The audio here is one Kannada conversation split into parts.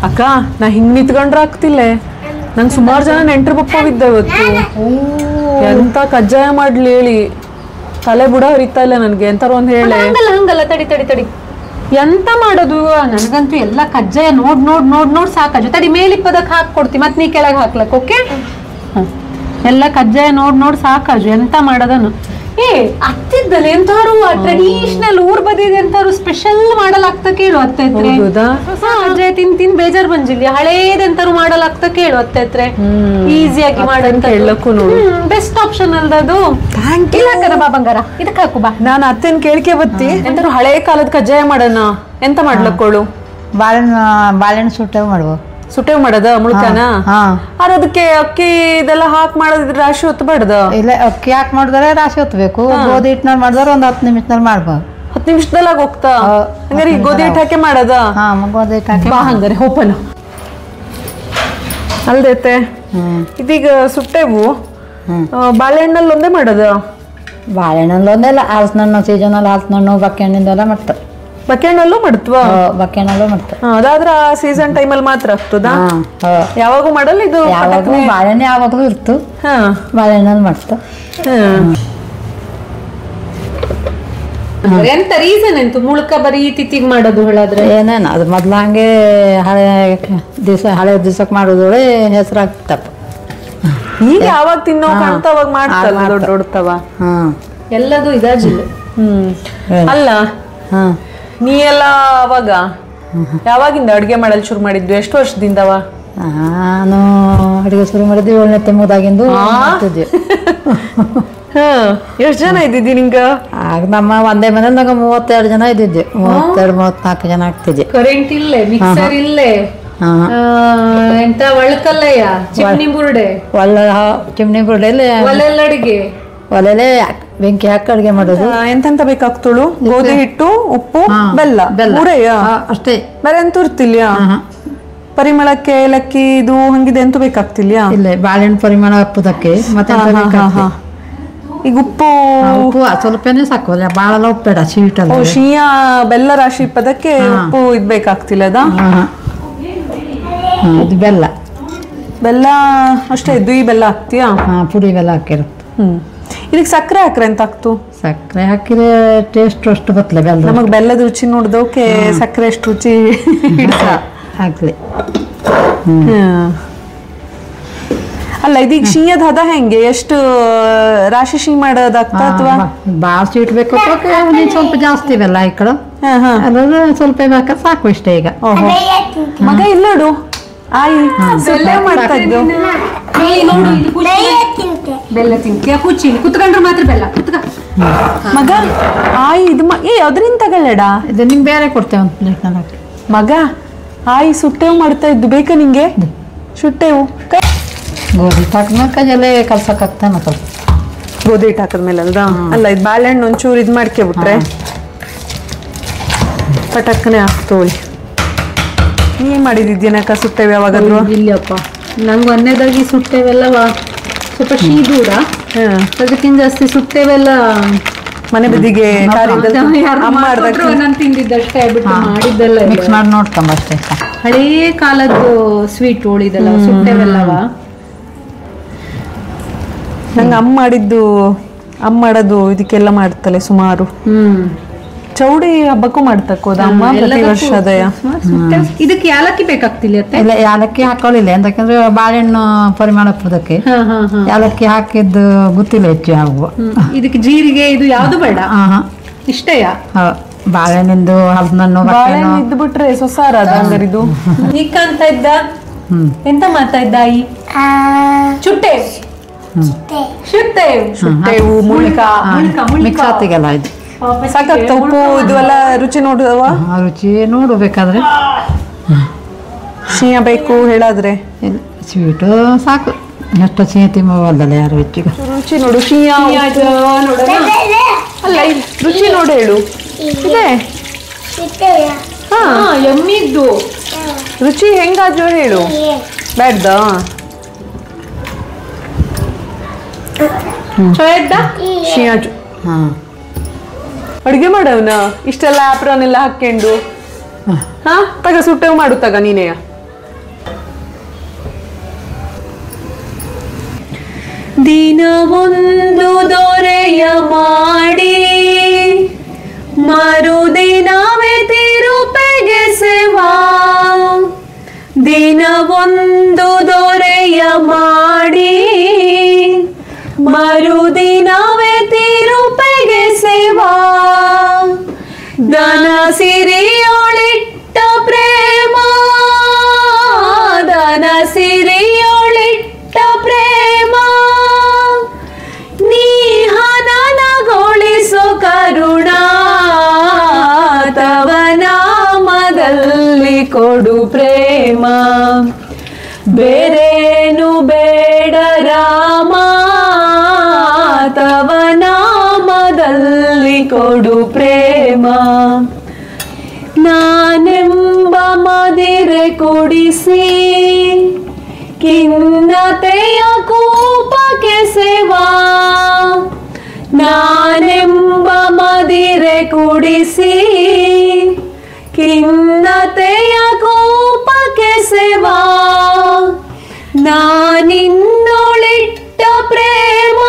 ಅಕ್ಕ ನಾ ಹಿಂಗ್ ನಿಂತ್ಕೊಂಡ್ರೆ ಆಗ್ತಿಲ್ಲ, ನಂಗೆ ಸುಮಾರು ಜನ ನೆಂಟ್ರು ಬಪ್ಪಿದ್ದ ಇವತ್ತು. ಎಂತ ಕಜ್ಜಾಯ ಮಾಡ್ಲಿ ಹೇಳಿ ತಲೆ ಬುಡ ಹರಿತಾ ಇಲ್ಲ ನನ್ಗೆ. ಎಂತಾರು ಒಂದ್ ಹೇಳಿ. ಹಂಗಲ್ಲ ತಡಿ ತಡಿ ತಡಿ, ಎಂತ ಮಾಡೋದು? ನನಗಂತೂ ಎಲ್ಲ ಕಜ್ಜಾಯ ನೋಡ್ ಸಾಕಜ್ಜು. ತಡಿ ಮೇಲಿಪ್ಪದಕ್ಕೆ ಹಾಕೊಡ್ತಿ, ಮತ್ ನೀ ಕೆಳಗೆ ಹಾಕ್ಲಕ್. ಓಕೆ, ಎಲ್ಲ ಕಜ್ಜಾಯ ನೋಡ್ ಸಾಕಜ್ಜು. ಎಂತ ಮಾಡೋದನ್ನು? ಅತ್ತಿದ್ದಲ್ಲ ಎಂತಾರು ಟ್ರೆಡಿಷನಲ್ ಊರ್ ಬದಿಗೆ ಎಂತಾರು ಸ್ಪೆಷಲ್ ಮಾಡಲಾಗ್ತ ಕೇಳು ಅತ್ತೆ ಹತ್ರ. ಕಜ್ಜಾಯ ತಿನ್ ಬೇಜಾರ್ ಬಂಜಿಲ್ಲ, ಹಳೇದೆಂತಾರು ಮಾಡಲಾಗ್ತ ಕೇಳು ಅತ್ತೆ ಹತ್ರ. ಈಸಿಯಾಗಿ ಮಾಡಂತ ಹೇಳಕ್ಕೂ ನೋಡು, ಬೆಸ್ಟ್ ಆಪ್ಷನ್ ಅಲ್ದದು. ಬಾ ಬಂಗಾರ, ಇದಕ್ಕೆ ಹಾಕು ಬಾ. ನಾನು ಅತ್ತೆನ್ ಕೇಳ್ಕೆ ಬತ್ತಿ ಎಂತಾರು ಹಳೇ ಕಾಲದ ಕಜ್ಜಾಯ ಮಾಡೋಣ. ಎಂತ ಮಾಡ್ಲಕ್ಕೋಳು? ಬಾಳೆಹಣ್ಣು ಸುಟ್ಟವು ಮಾಡುವ. ಸುಟ್ಟೇವ್ ಮಾಡದ ಮುಳ್ಕನ? ಅದಕ್ಕೆ ಅಕ್ಕಿ ಇದೆಲ್ಲ ಹಾಕಿ ಮಾಡೋದಿದ್ರೆ ರಾಶಿ ಹೊತ್ತಬಾರ್ದ? ಇಲ್ಲ, ಅಕ್ಕಿ ಹಾಕಿ ಮಾಡಿದ್ರೆ ರಾಶಿ ಹೊತ್ತಬೇಕು. ಗೋಧಿ ಹಿಟ್ಟಿನಲ್ಲಿ ಮಾಡಿದ್ರೆ ಒಂದು 10 ನಿಮಿಷದಲ್ಲಿ ಮಾಡ್ಬೋದು. 10 ನಿಮಿಷದಲ್ಲಿ ಹೋಗ್ತಾ? ಹಂಗಾರೆ ಈ ಗೋಧಿ ಹಿಟ್ಟು ಹಾಕಿ ಮಾಡದ? ಗೋಧಿ ಹಿಟ್ಟು ಹಾಕಿ ಬಾ ಹಂಗಾರೆ ಹೋಪನ. ಅಲ್ದೈತೆ ಇದೀಗ ಸುಟ್ಟೆವು. ಬಾಳೆಹಣ್ಣಲ್ಲಿ ಒಂದೇ ಮಾಡದ? ಬಾಳೆಹಣ್ಣಲ್ಲಿ ಒಂದೆಲ್ಲ ಹಲಸಿನಣ್ಣು ಸೀಸನಲ್ಲಿ ಹಲಸಿನಣ್ಣು ಬಕ್ಕೆಹಣ್ಣಿಂದೆಲ್ಲ ಮಾಡ್ತಾರೆ. ಬಕ್ಕೆಹಣ್ಣಲ್ಲೂ ಮಾಡ್ತವಾ? ಬಕ್ಕೆಹಣ್ಣಲ್ಲೂ ಮಾಡ್ತಾರೆ. ಅದಾದ್ರ ಸೀಸನ್ ಟೈಮಲ್ಲಿ ಮಾತ್ರ ಆಗ್ತದ? ಯಾವಾಗೂ ಮಾಡಲ್ಲ ಇದು? ಬಾಳೆಹಣ್ಣು ಯಾವಾಗಲೂ ಇರ್ತು, ಬಾಳೆಹಣ್ಣಲ್ಲಿ ಮಾಡ್ತಾ. ಎಂತ ರೀಸನ್ ಎಂತು ಮುಳ್ಕ ಬರೀ ತಿತ್ತಿಗೆ ಮಾಡೋದು ಹೇಳಾದ್ರೆ? ಏನೇನು ಅದು ಮೊದ್ಲು ಹಂಗೆ ಹಳೆ ದಿವ್ಸಕ್ಕೆ ಮಾಡೋದೊಳೆ ಹೆಸರಾಗ್ತಪ್ಪ. ಈಗ ಯಾವಾಗ ತಿನ್ನೋ ಕಾಣ್ತಾ ಅವಾಗ ಮಾಡ್ತಲ್ಲ ದೊಡ್ಡ ದೊಡ್ಡತವ. ಎಲ್ಲದು ಇದಾಜಿಲ್ಲ. ಅಲ್ಲ ನೀ ಎಲ್ಲ ಅವಾಗ ಯಾವಾಗಿಂದ ಅಡ್ಗೆ ಮಾಡಲು ಶುರು ಮಾಡಿದ್ದು? ಎಷ್ಟು ವರ್ಷದಿಂದವ? ನಾನು ಅಡುಗೆ ಶುರು ಮಾಡಿದ್ವಿ 7ನೇ ತಿಂಗಳಾಗಿಂದು ಮಾಡ್ತಿದ್ವಿ. ಎಷ್ಟು ಜನ ಇದ್ದಿದ್ದಿ ನಿಂಗ? ಆಗ ನಮ್ಮ ಒಂದೇ ಮನೇಲಿ ನಂಗೆ 32 ಜನ ಇದ್ದಿದ್ವಿ. 32-34 ಜನ ಆಗ್ತಿದ್ವಿ. ಕರೆಂಟ್ ಇಲ್ಲೇ, ಮಿಕ್ಸರ್ ಇಲ್ಲೇ, ಎಂತ ಒಳಕಲ್ಲಯ್ಯ, ಚಿಮ್ನಿ ಬುರುಡೆ, ಚಿಮ್ನಿ ಬುರುಡೆಯಲ್ಲಿ ಒಲೆಲ್ಲ ಅಡಿಗೆ, ಒಲೆಲೆ ಬೆಂಕಿ ಹಾಕಿ ಅಡುಗೆ ಮಾಡೋದು. ಎಂತೆಂತ ಬೇಕಾಗ್ತಳು? ಗೋಧಿ ಹಿಟ್ಟು, ಉಪ್ಪು, ಬೆಲ್ಲ ಅಷ್ಟೇ, ಬೇರೆ ಎಂತೂ ಇರ್ತಿಲ್ಯ? ಪರಿಮಳಕ್ಕೆ ಏಲಕ್ಕಿ ಇದು ಹಂಗಿದೆ ಎಂತೂ ಬೇಕಾಗ್ತಿಲ್ಯಾ? ಇಲ್ಲ, ಬಾಳೆಹಣ್ಣು ಪರಿಮಳ ಉಪ್ಪುದಕ್ಕೆ ಮತ್ತೆ ಈಗ ಉಪ್ಪು ಸ್ವಲ್ಪನೇ ಸಾಕು, ಬಾಳ ಉಪ್ಪೇಡ, ಸ್ವೀಟ್ ಅಲ್ಲ. ಶೀಯ ಬೆಲ್ಲ ರಾಶಿ ಇಪ್ಪದಕ್ಕೆ ಉಪ್ಪು ಇದ್ ಬೇಕಾಗ್ತಿಲ್ಲ ಅದ? ಇದು ಬೆಲ್ಲ ಅಷ್ಟೇ, ದ್ವಿ ಬೆಲ್ಲ ಹಾಕ್ತೀಯಾ? ಪುಡಿ ಬೆಲ್ಲ ಹಾಕಿರುತ್ತೆ. ಇದಕ್ಕೆ ಸಕ್ಕರೆ ಹಾಕ್ರೆ ಎಂತ ಆಗ್ತು? ಸಕ್ಕರೆ ಹಾಕಿದ್ರೆ ಟೇಸ್ಟ್ ಅಷ್ಟು ಬತ್ತಲೆ. ಬೆಲ್ಲ ನಮಗ್ ಬೆಲ್ಲದ ರುಚಿ ನೋಡ್ದೋಕೆ ಸಕ್ಕರೆ ಎಷ್ಟು ರುಚಿ ಹಾಕ್ಲಿ. ಅಲ್ಲ ಇದೀಗ ಶೀಯದ ಹದ ಹೆಂಗೆ? ಎಷ್ಟು ರಾಶಿ ಶೀ ಮಾಡೋದಾಗ್ತ ಅಥವಾ ಬಾಳ ಸ್ವೀಟ್ ಬೇಕು? ಸ್ವಲ್ಪ ಜಾಸ್ತಿ ಬೆಲ್ಲ ಹಾಕಳು, ಸ್ವಲ್ಪ ಬೇಕಾದ್ರೆ ಸಾಕು ಇಷ್ಟ. ಈಗ ಮಗ ಇಲ್ಲೋಡು ಆಯಿ ಮಾಡ್ತಾ ಇದ್ದು ಬೆಲ್ಲ ತಿಂತೀಯ? ಕುಚ್ಚಿ ಕುತ್ಕೊಂಡ್ರೆ ಮಾತ್ರ ಬೆಲ್ಲ ಮಗ. ಆಯಿ ಇದು ಅದ್ರಿಂದ ತಗೊಳ್ಳೇಡ, ಇದು ನಿಮ್ಗೆ ಬೇರೆ ಕೊಡ್ತೇವೆ ಒಂದು ಪ್ಲೇಟ್ನಲ್ಲಿ ಹಾಕಿ. ಮಗ ಆಯಿ ಸುಟ್ಟೇವು ಮಾಡ್ತಾ ಇದ್ದು, ಬೇಕಾ ನಿಂಗೆ? ಸುಟ್ಟೇವು ಗೋಧಿ ಹಾಕಿದ್ಮೇಲೆ ಕೈಯಲ್ಲೇ ಕಲ್ಸಕ್ಕಾಗ್ತಾನೆ ಸ್ವಲ್ಪ. ಗೋಧಿ ಹಿಟ್ಟು ಹಾಕಿದ್ಮೇಲೆ ಅಲ್ದ? ಅಲ್ಲ ಇದು ಬಾಳೆಹಣ್ಣು ಒಂಚೂರು ಇದು ಮಾಡ್ಕೊಬಿಟ್ರೆ ಪಟಕ್ಕನೆ ಆಗ್ತೋಳಿ. ನೀನ್ ಮಾಡಿದಿದ್ದೇನಕ್ಕ ಸುಟ್ಟೇವೆ ಯಾವಾಗಾದ್ರು? ಇಲ್ಲಪ್ಪ, ನಂಗೆ ಒಂದೇದಾಗಿ ಸುಟ್ಟೇವೆಲ್ಲವ ಸ್ವಲ್ಪ ಶೀ ದೂರ, ಅದಕ್ಕಿಂತ ಜಾಸ್ತಿ ಸುಟ್ಟೇವೆಲ್ಲ ಮನೆ ಬದಿಗೆ ನಾನು ತಿಂದಿದ್ದಷ್ಟೇ ಬಿಟ್ಟು ಮಾಡಿದ್ದೆಲ್ಲ ಮಿಕ್ಸ್ ಮಾಡಿ ನೋಡ್ಕೊಂಬ ಅಷ್ಟೇ. ಹಳೇ ಕಾಲದ್ದು ಸ್ವೀಟ್ ಉಳಿದಲ್ಲ ಸುಟ್ಟೇವೆಲ್ಲವ. ನಂಗೆ ಅಮ್ಮ ಮಾಡೋದು ಇದಕ್ಕೆಲ್ಲ ಮಾಡ್ತಲೆ ಸುಮಾರು. ಚೌಡಿ ಹಬ್ಬಕ್ಕೂ ಮಾಡ್ತಕ್ಕೋದ ಅಮ್ಮ ಪ್ರತಿ ವರ್ಷ ಅದಯ. ಇದಕ್ಕೆ ಯಾಲಕ್ಕಿ ಬೇಕಾಗ್ತಿಲ್ಲ? ಇಲ್ಲ, ಯಾಲಕ್ಕಿ ಹಾಕೊಳ್ಳಿಲ್ಲ, ಯಾಕಂದ್ರೆ ಬಾಳೆಹಣ್ಣು ಪರಿಮಾಣ ಉಪ್ಪದಕ್ಕೆ ಯಾಲಕ್ಕಿ ಹಾಕಿದ್ದು ಗೊತ್ತಿಲ್ಲ ಹೆಚ್ಚು ಯಾವ. ಇದಕ್ಕೆ ಜೀರಿಗೆ ಇದು ಯಾವ್ದು ಬೇಡ, ಇಷ್ಟೇಯ? ಬಾಳೆಹಣ್ಣಿಂದು ಹಲಸಿನಣ್ಣು ಬಾಳೆಹಣ್ಣು ಇದ್ದು ಬಿಟ್ರೆ ಸೊಸಾರ ಅದ ಹಂಗಾರಿದು. ಈಗ ಅಂತ ಇದ್ದ ಎಂತ ಮಾಡ್ತಾ ಇದ್ದ ಆಯಿ? ಸುಟ್ಟೇವು ಮಿಕ್ಸ್ ಆತಿಗೆಲ್ಲ ಇದು ಸಾಕಾಗ್ತ. ಉಪ್ಪು ಇದು ಎಲ್ಲ ರುಚಿ ನೋಡುವ? ರುಚಿ ನೋಡಬೇಕಾದ್ರೆ ಶೀಯ ಬೇಕು ಹೇಳಾದ್ರೆ ಸ್ವೀಟು ಸಾಕು, ಎಷ್ಟು ಸಿಹಿ ತಿನ್ನೋದಲ್ಲ ಯಾರು ಹೆಚ್ಚಿಗೆ. ರುಚಿ ನೋಡು, ಶೀಯ ಅಲ್ಲ ರುಚಿ ನೋಡು ಹೇಳು. ಇದೆ ಎಮ್ಮಿದ್ದು ರುಚಿ ಹೆಂಗಾದ್ರು ಹೇಳು. ಬೇಡ್ದ ಶೀಯ ಅಡುಗೆ ಮಾಡವನ ಇಷ್ಟೆಲ್ಲ ಆಪ್ರಾನೆಲ್ಲ ಹಾಕೊಂಡು ತಗ ಸುಟ್ಟೆವು ಮಾಡು ತಗ ನೀನೇ. ದಿನವೊಂದು ದೊರೆಯ ಮಾಡಿ ಮರುದಿನವೇ ತಿರುಪೆಗೆ ಸೇವಾ. ದಿನವೊಂದು ದೊರೆಯ ಮಾಡಿ ಮರುದಿನವೇ ತಿರುಪೆಗೆ ಸೇವಾ. ದನ ಸಿರಿಯೊಳಿಟ್ಟ ಪ್ರೇಮ, ದನ ಸಿರಿಯೊಳಿಟ್ಟ ಪ್ರೇಮ, ನೀ ಹನನಗೊಳಿಸು ಕರುಣಾ. ತವ ನಾಮದಲ್ಲಿ ಕೊಡು ಪ್ರೇಮ, ಬೇರೇನು ಬೇಡ ರಾಮ. ತವ ನಾಮದಲ್ಲಿ ಕೊಡು ಪ್ರೇಮ. ನಾನೆಂಬ ಮದಿರೆ ಕುಡಿಸಿ ಖಿನ್ನತೆಯ ಕೂಪಕ್ಕೆ ಸೇವಾ. ನಾನೆಂಬ ಮದಿರೆ ಕುಡಿಸಿ ಖಿನ್ನತೆಯ ಕೂಪಕ್ಕೆ ಸೇವಾ. ನಾನಿನ್ನೊಳಿಟ್ಟ ಪ್ರೇಮ,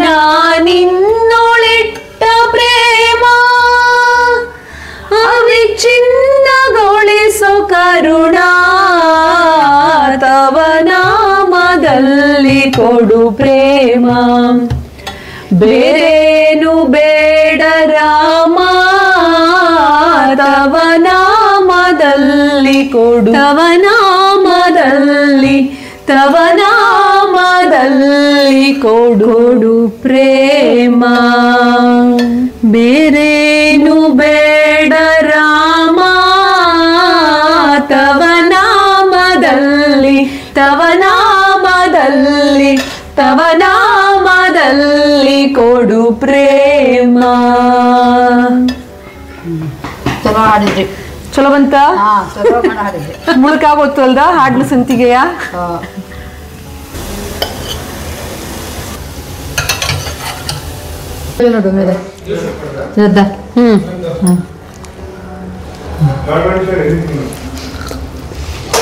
ನಾನಿನ್ನೊಳಿಟ್ಟ ಪ್ರೇಮ, ಅವಿಚ್ಛಿನ್ನಗೊಳಿಸು ಕರುಣಾ. ತವ ನಾಮದಲ್ಲಿ ಕೊಡು ಪ್ರೇಮ, ಬೇರೇನು ಬೇಡ ರಾಮ. ತವ ನಾಮದಲ್ಲಿ ಕೊಡು, ತವ ನಾಮದಲ್ಲಿ, ತವ ನಾಮದಲ್ಲಿ ಕೊಡು ಪ್ರೇಮ, ಬೇರೇನು ಬೇಡ ರಾಮ. ತವ ನಾಮದಲ್ಲಿ, ತವ ನಾಮದಲ್ಲಿ, ತವ ನಾಮದಲ್ಲಿ ಕೊಡು ಪ್ರೇಮ. ಚಲೋ ಹಾಡಿದ್ರಿ. ಚಲೋ ಬಂತ? ಚಲೋ ಹಾಡಿದ್ರಿ. ಮುಳುಕಾಗೋತು ಅಲ್ದ ಹಾಡ್ಲು ಸಂತಿಗೆಯ. ನೋಡು ಮೇಲೆ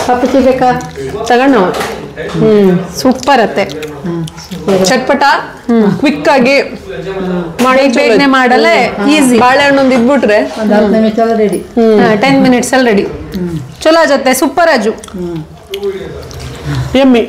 ಪಪ್ಪಿ ಬೇಕಾ ತಗೊಂಡು ಸೂಪರ್ ಅತ್ತೆ. ಚಟ್ಪಟ ಕ್ವಿಕ್ ಆಗಿ ಮಾಡಿ ಬೇಗನೆ ಮಾಡಲ್ಲ, ಈಸಿ. ಬಾಳೆಹಣ್ಣು ಒಂದು ಇದ್ಬಿಟ್ರೆ ಒಂದು 10 ನಿಮಿಷ ರೆಡಿ. 10 ಮಿನಿಟ್ಸ್ ಅಲ್ಲಿ ರೆಡಿ. ಚಲೋ ಜೊತೆ ಸೂಪರ್ ಅಜು, ಎಮ್ಮಿ.